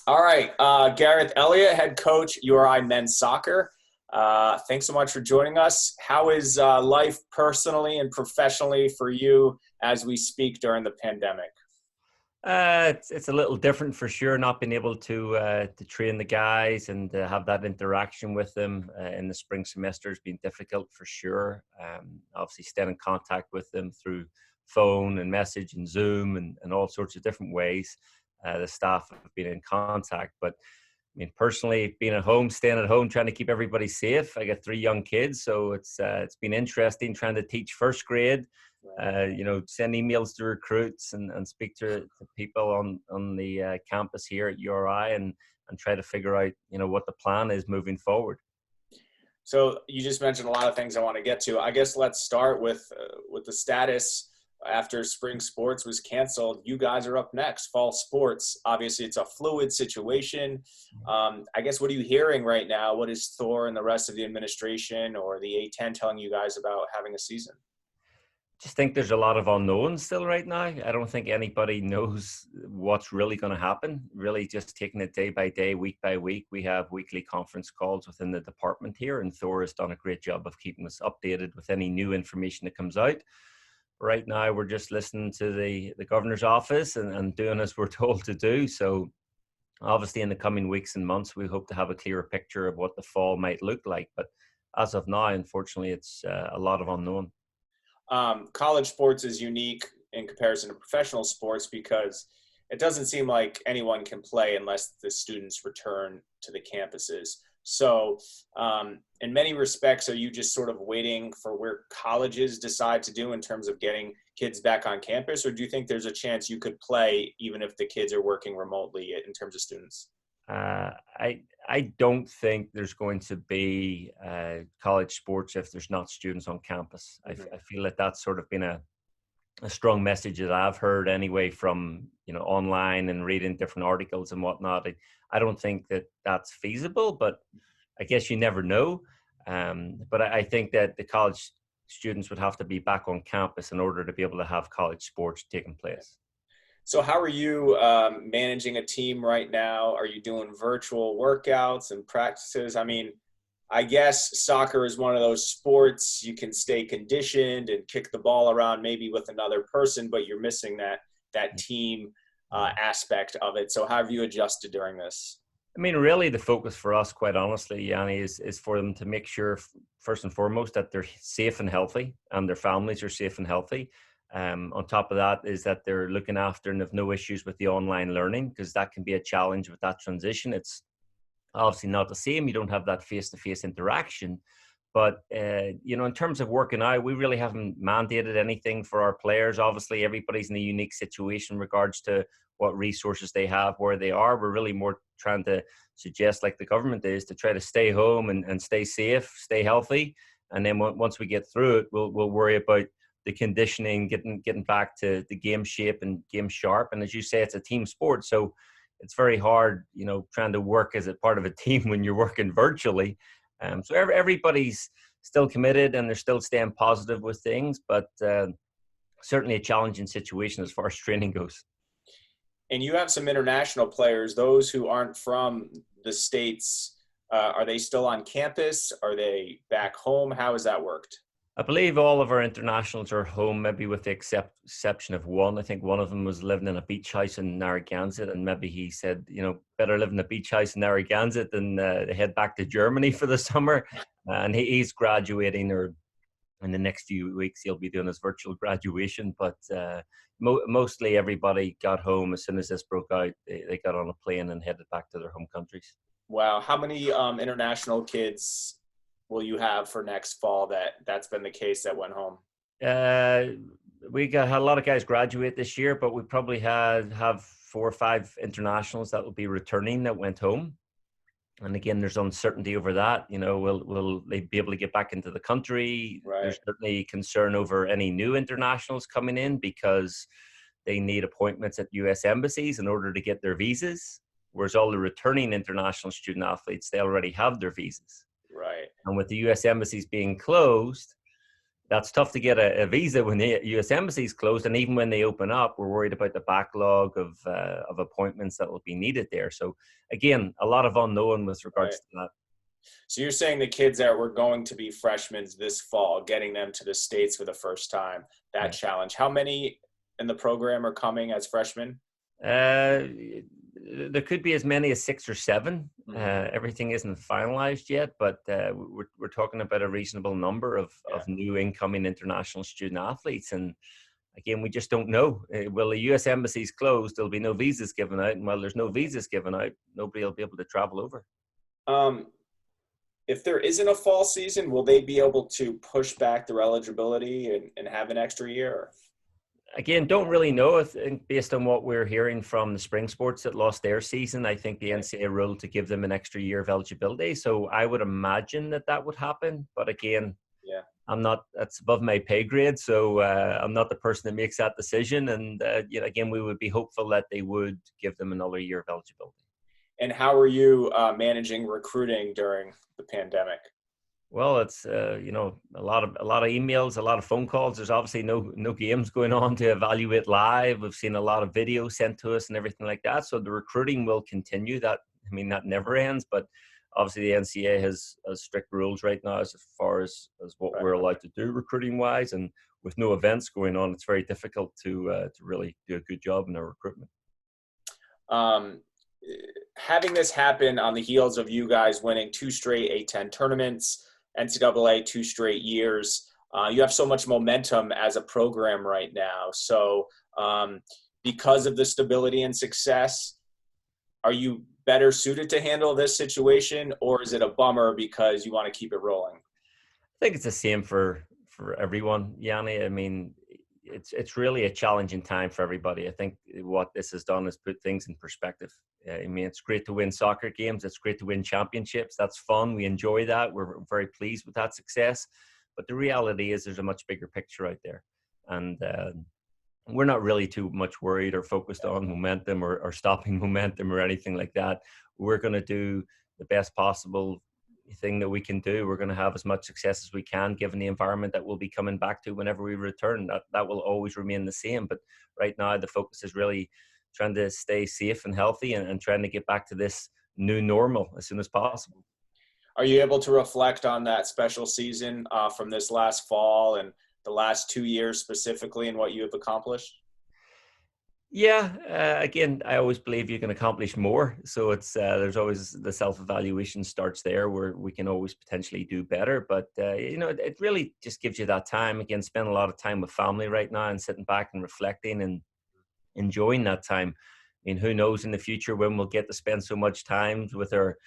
All right, Gareth Elliott, head coach, URI men's soccer. Thanks so much for joining us. How is life personally and professionally for you as we speak during the pandemic? It's a little different for sure. Not being able to train the guys and have that interaction with them in the spring semester has been difficult for sure. Obviously, staying in contact with them through phone and message and Zoom and all sorts of different ways. The staff have been in contact, but I mean, personally, being at home, staying at home, trying to keep everybody safe. I got three young kids, so it's been interesting trying to teach first grade. Send emails to recruits and speak to people on the campus here at URI and try to figure out what the plan is moving forward. So you just mentioned a lot of things I want to get to. I guess let's start with the status after spring sports was canceled. You guys are up next, fall sports. Obviously, it's a fluid situation. I guess, what are you hearing right now? What is Thor and the rest of the administration or the A10 telling you guys about having a season? Just think there's a lot of unknowns still right now. I don't think anybody knows what's really going to happen. Really just taking it day by day, week by week. We have weekly conference calls within the department here, and Thor has done a great job of keeping us updated with any new information that comes out. Right now, we're just listening to the governor's office and doing as we're told to do. So obviously in the coming weeks and months, we hope to have a clearer picture of what the fall might look like. But as of now, unfortunately, it's a lot of unknown. College sports is unique in comparison to professional sports because it doesn't seem like anyone can play unless the students return to the campuses. So in many respects, are you just sort of waiting for where colleges decide to do in terms of getting kids back on campus? Or do you think there's a chance you could play even if the kids are working remotely in terms of students? I don't think there's going to be college sports if there's not students on campus. I feel that that's sort of been a strong message that I've heard anyway from online and reading different articles and whatnot. I don't think that that's feasible, but I guess you never know. But I think that the college students would have to be back on campus in order to be able to have college sports taking place. So how are you managing a team right now? Are you doing virtual workouts and practices? I mean, I guess soccer is one of those sports you can stay conditioned and kick the ball around maybe with another person, but you're missing that team aspect of it. So how have you adjusted during this? I mean, really, the focus for us, quite honestly, Yanni, is for them to make sure, first and foremost, that they're safe and healthy and their families are safe and healthy. On top of that is that they're looking after and have no issues with the online learning, because that can be a challenge with that transition. It's obviously not the same. You don't have that face-to-face interaction. But, in terms of working out, we really haven't mandated anything for our players. Obviously, everybody's in a unique situation in regards to what resources they have, where they are. We're really more trying to suggest, like the government is, to try to stay home and stay safe, stay healthy. And then once we get through it, we'll worry about the conditioning, getting back to the game shape and game sharp. And as you say, it's a team sport. So it's very hard, trying to work as a part of a team when you're working virtually. So everybody's still committed and they're still staying positive with things, but certainly a challenging situation as far as training goes. And you have some international players, those who aren't from the States. Are they still on campus? Are they back home? How has that worked? I believe all of our internationals are home, maybe with the exception of one. I think one of them was living in a beach house in Narragansett, and maybe he said, better live in a beach house in Narragansett than head back to Germany for the summer. And he's graduating, or in the next few weeks, he'll be doing his virtual graduation. But mostly everybody got home as soon as this broke out. They got on a plane and headed back to their home countries. Wow. How many international kids will you have for next fall that's been the case that went home? Had a lot of guys graduate this year, but we probably have 4 or 5 internationals that will be returning that went home. And again, there's uncertainty over that. Will they be able to get back into the country? Right. There's certainly concern over any new internationals coming in because they need appointments at U.S. embassies in order to get their visas. Whereas all the returning international student athletes, they already have their visas. Right. And with the U.S. embassies being closed, That's tough to get a visa when the U.S. Embassy is closed, and even when they open up, we're worried about the backlog of appointments that will be needed there. So again, a lot of unknown with Right. regards to that. So you're saying the kids that were going to be freshmen this fall, getting them to the States for the first time, that Yeah. challenge. How many in the program are coming as freshmen? Uh, there could be as many as 6 or 7. Mm-hmm. Everything isn't finalized yet, but we're talking about a reasonable number Yeah. of new incoming international student athletes. And again, we just don't know. Will the U.S. embassies closed? There'll be no visas given out, and while there's no Okay. visas given out, nobody will be able to travel over. Um, if there isn't a fall season, will they be able to push back their eligibility and have an extra year? Again, don't really know if, based on what we're hearing from the spring sports that lost their season. I think the Right. NCAA ruled to give them an extra year of eligibility. So I would imagine that would happen. But again, Yeah. that's above my pay grade. So I'm not the person that makes that decision. And again, we would be hopeful that they would give them another year of eligibility. And how are you managing recruiting during the pandemic? Well, it's a lot of emails, a lot of phone calls. There's obviously no games going on to evaluate live. We've seen a lot of videos sent to us and everything like that. So the recruiting will continue. That never ends. But obviously the NCAA has strict rules right now as far as what Right. we're allowed to do recruiting wise. And with no events going on, it's very difficult to really do a good job in our recruitment. Um, having this happen on the heels of you guys winning 2 straight A10 tournaments, NCAA 2 straight years, you have so much momentum as a program right now. So because of the stability and success, are you better suited to handle this situation, or is it a bummer because you want to keep it rolling? I think it's the same for everyone, Yanni. I mean, it's really a challenging time for everybody. I think what this has done is put things in perspective. I mean, it's great to win soccer games. It's great to win championships. That's fun. We enjoy that. We're very pleased with that success. But the reality is, there's a much bigger picture out there, and we're not really too much worried or focused on momentum or stopping momentum or anything like that. We're going to do the best possible thing that we can do. We're going to have as much success as we can, given the environment that we'll be coming back to whenever we return. That will always remain the same. But right now, the focus is really trying to stay safe and healthy and trying to get back to this new normal as soon as possible. Are you able to reflect on that special season from this last fall and the last 2 years specifically and what you have accomplished? Yeah, again, I always believe you can accomplish more. So it's there's always the self-evaluation starts there, where we can always potentially do better. But it really just gives you that time. Again, spend a lot of time with family right now and sitting back and reflecting and enjoying that time. I mean, who knows in the future when we'll get to spend so much time with our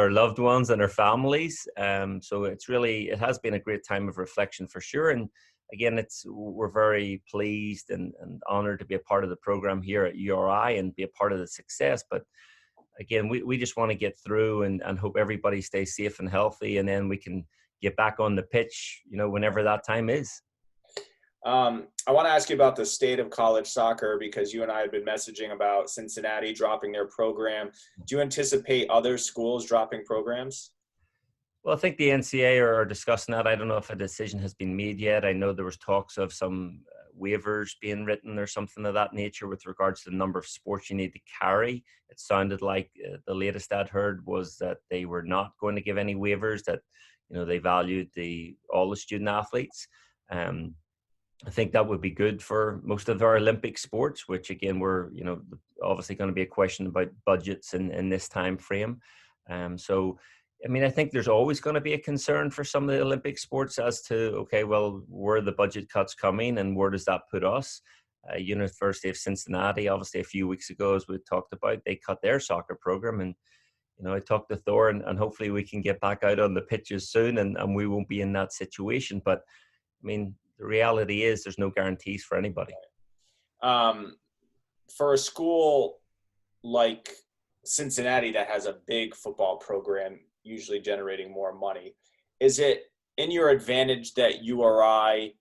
loved ones and our families. So it has been a great time of reflection for sure. And again, we're very pleased and honored to be a part of the program here at URI and be a part of the success. But again, we just want to get through and hope everybody stays safe and healthy, and then we can get back on the pitch, whenever that time is. I want to ask you about the state of college soccer because you and I have been messaging about Cincinnati dropping their program. Do you anticipate other schools dropping programs? Well, I think the NCAA are discussing that. I don't know if a decision has been made yet. I know there was talks of some waivers being written or something of that nature with regards to the number of sports you need to carry. It sounded like the latest I'd heard was that they were not going to give any waivers, that they valued all the student athletes. I think that would be good for most of our Olympic sports, which again, we're obviously going to be a question about budgets in this time frame. So, I mean, I think there's always going to be a concern for some of the Olympic sports as to, okay, well, where are the budget cuts coming and where does that put us? University of Cincinnati, obviously a few weeks ago, as we talked about, they cut their soccer program, and I talked to Thor, and hopefully we can get back out on the pitches soon, and we won't be in that situation. But I mean, the reality is there's no guarantees for anybody. For a school like Cincinnati that has a big football program, usually generating more money, is it in your advantage that URI,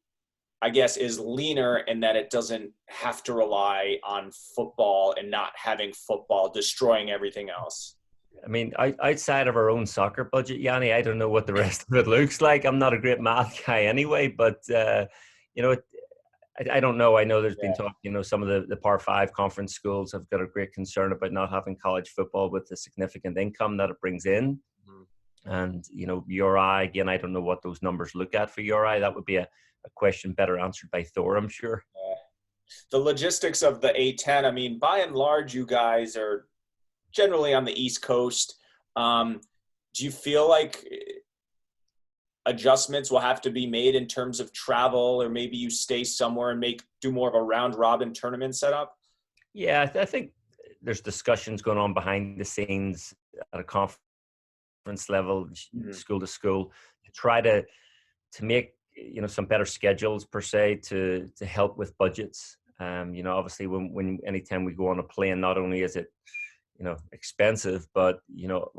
I guess, is leaner in that it doesn't have to rely on football and not having football destroying everything else? I mean, outside of our own soccer budget, Yanni, I don't know what the rest of it looks like. I'm not a great math guy anyway, but you know, I don't know. I know there's been Yeah. talk, some of the Par 5 conference schools have got a great concern about not having college football with the significant income that it brings in. Mhm. And, URI, again, I don't know what those numbers look at for URI. That would be a question better answered by Thor, I'm sure. The logistics of the A10, I mean, by and large, you guys are generally on the East Coast. Do you feel like adjustments will have to be made in terms of travel, or maybe you stay somewhere and do more of a round robin tournament setup? Yeah, I think there's discussions going on behind the scenes at a conference level, Mhm. school to school, to try to make some better schedules per se to help with budgets. Obviously when anytime we go on a plane, not only is it expensive, but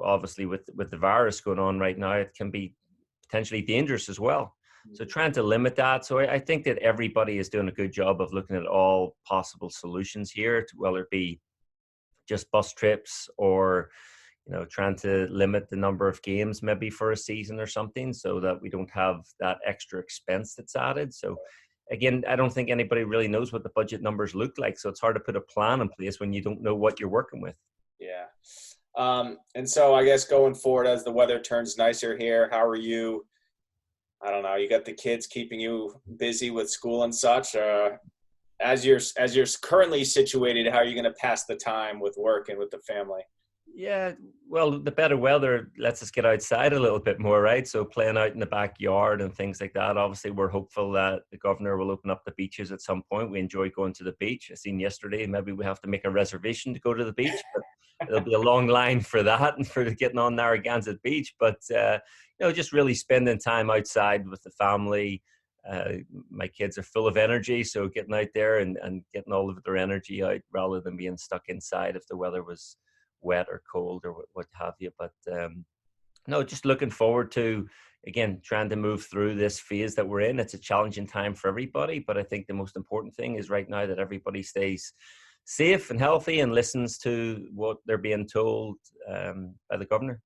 obviously with the virus going on right now, it can be potentially dangerous as well. So trying to limit that. So I think that everybody is doing a good job of looking at all possible solutions here, whether it be just bus trips or trying to limit the number of games maybe for a season or something, so that we don't have that extra expense that's added. So again, I don't think anybody really knows what the budget numbers look like. So it's hard to put a plan in place when you don't know what you're working with. Yeah. And so I guess going forward, as the weather turns nicer here, how are you? I don't know. You got the kids keeping you busy with school and such. As you're currently situated, how are you going to pass the time with work and with the family? Yeah, well, the better weather lets us get outside a little bit more, right? So playing out in the backyard and things like that. Obviously, we're hopeful that the governor will open up the beaches at some point. We enjoy going to the beach. I seen yesterday, maybe we have to make a reservation to go to the beach, but there'll be a long line for that and for getting on Narragansett Beach. But, just really spending time outside with the family. My kids are full of energy, so getting out there and getting all of their energy out rather than being stuck inside if the weather was wet or cold or what have you. But no, just looking forward to, again, trying to move through this phase that we're in. It's a challenging time for everybody, but I think the most important thing is right now that everybody stays safe and healthy and listens to what they're being told by the governor.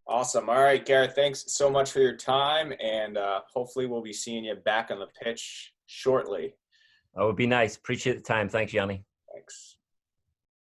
Awesome. All right, Gareth, thanks so much for your time, and hopefully we'll be seeing you back on the pitch shortly. That would be nice. Appreciate the time. Thanks, Yanni. Thanks.